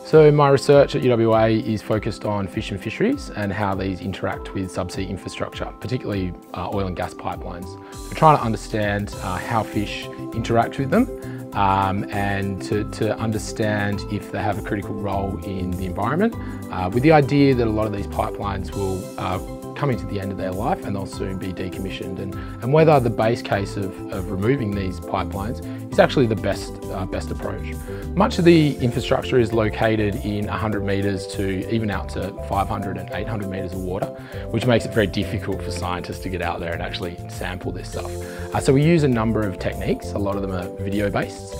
So my research at UWA is focused on fish and fisheries and how these interact with subsea infrastructure, particularly oil and gas pipelines. We're trying to understand how fish interact with them and to understand if they have a critical role in the environment, with the idea that a lot of these pipelines will coming to the end of their life and they'll soon be decommissioned, and whether the base case of removing these pipelines is actually the best approach. Much of the infrastructure is located in 100 metres to even out to 500 and 800 metres of water, which makes it very difficult for scientists to get out there and actually sample this stuff. So we use a number of techniques. A lot of them are video based.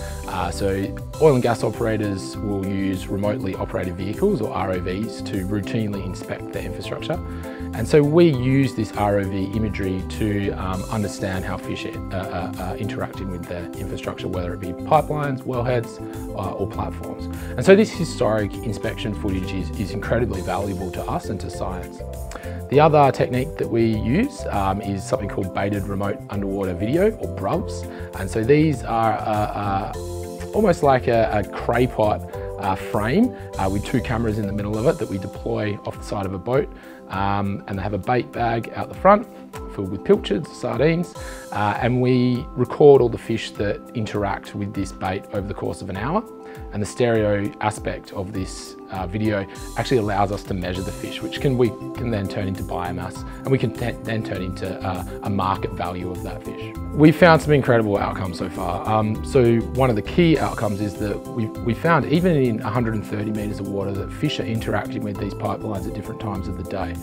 So oil and gas operators will use remotely operated vehicles, or ROVs, to routinely inspect their infrastructure. And so we use this ROV imagery to understand how fish are interacting with their infrastructure, whether it be pipelines, wellheads, or platforms. And so this historic inspection footage is incredibly valuable to us and to science. The other technique that we use is something called baited remote underwater video, or BRUVs. And so these are almost like a cray pot frame with two cameras in the middle of it that we deploy off the side of a boat, and they have a bait bag out the front filled with pilchards, sardines, and we record all the fish that interact with this bait over the course of an hour. And the stereo aspect of this video actually allows us to measure the fish, which we can then turn into biomass, and we can then turn into a market value of that fish. We found some incredible outcomes so far. So one of the key outcomes is that we found, even in 130 metres of water, that fish are interacting with these pipelines at different times of the day.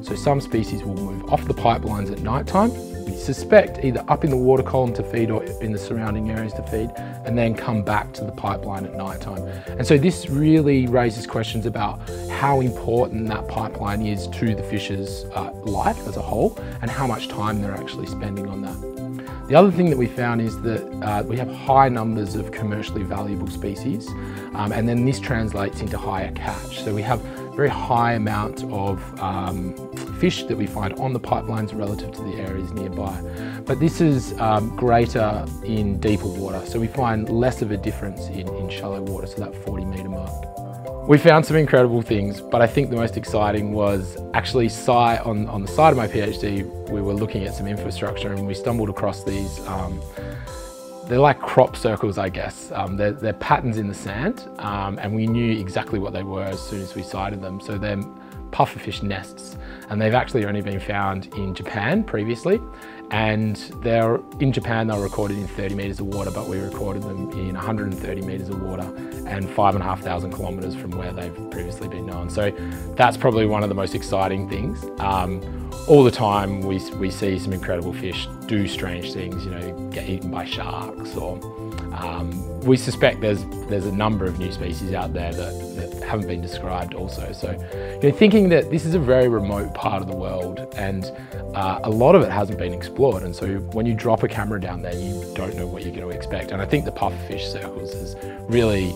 So some species will move off the pipelines at night time. We suspect either up in the water column to feed or in the surrounding areas to feed, and then come back to the pipeline at night time. And so this really raises questions about how important that pipeline is to the fish's life as a whole, and how much time they're actually spending on that. The other thing that we found is that we have high numbers of commercially valuable species, and then this translates into higher catch. So we have very high amount of fish that we find on the pipelines relative to the areas nearby. But this is greater in deeper water, so we find less of a difference in shallow water, so that 40-metre mark. We found some incredible things, but I think the most exciting was actually on the side of my PhD, we were looking at some infrastructure and we stumbled across these, they're like crop circles, I guess. They're patterns in the sand, and we knew exactly what they were as soon as we sighted them. So they're pufferfish nests, and they've actually only been found in Japan previously. And in Japan, they were recorded in 30 metres of water, but we recorded them in 130 metres of water and 5,500 kilometres from where they've previously been known. So that's probably one of the most exciting things. All the time we see some incredible fish do strange things, you know, get eaten by sharks, or we suspect there's a number of new species out there that haven't been described also. So, you know, thinking that this is a very remote part of the world, and a lot of it hasn't been explored, and so when you drop a camera down there, you don't know what you're going to expect. And I think the pufferfish circles really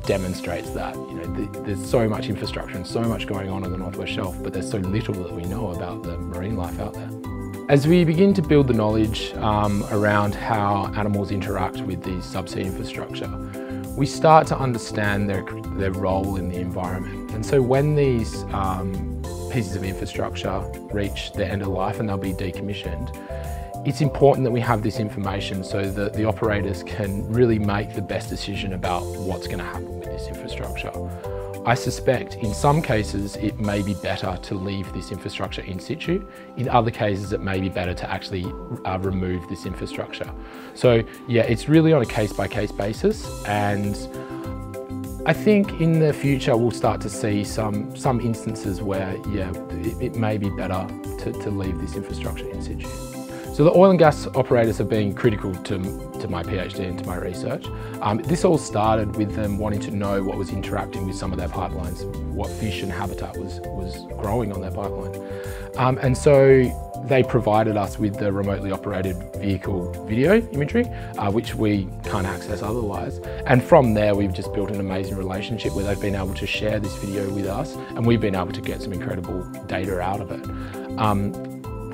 demonstrates that. You know, there's so much infrastructure and so much going on the Northwest Shelf, but there's so little that we know about the marine life out there. As we begin to build the knowledge around how animals interact with these subsea infrastructure, we start to understand their role in the environment. And so when these pieces of infrastructure reach their end of life and they'll be decommissioned, it's important that we have this information so that the operators can really make the best decision about what's going to happen with this infrastructure. I suspect in some cases it may be better to leave this infrastructure in situ. In other cases it may be better to actually remove this infrastructure. So yeah, it's really on a case-by-case basis, and I think in the future we'll start to see some instances where, yeah, it may be better to leave this infrastructure in situ. So the oil and gas operators have been critical to my PhD and to my research. This all started with them wanting to know what was interacting with some of their pipelines, what fish and habitat was growing on their pipeline. And so they provided us with the remotely operated vehicle video imagery, which we can't access otherwise. And from there, we've just built an amazing relationship where they've been able to share this video with us, and we've been able to get some incredible data out of it.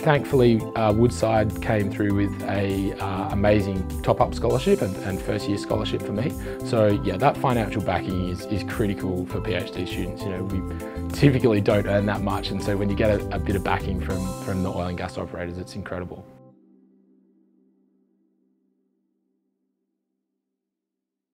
Thankfully, Woodside came through with a amazing top-up scholarship and first-year scholarship for me. So yeah, that financial backing is critical for PhD students. You know, we typically don't earn that much, and so when you get a bit of backing from the oil and gas operators, it's incredible.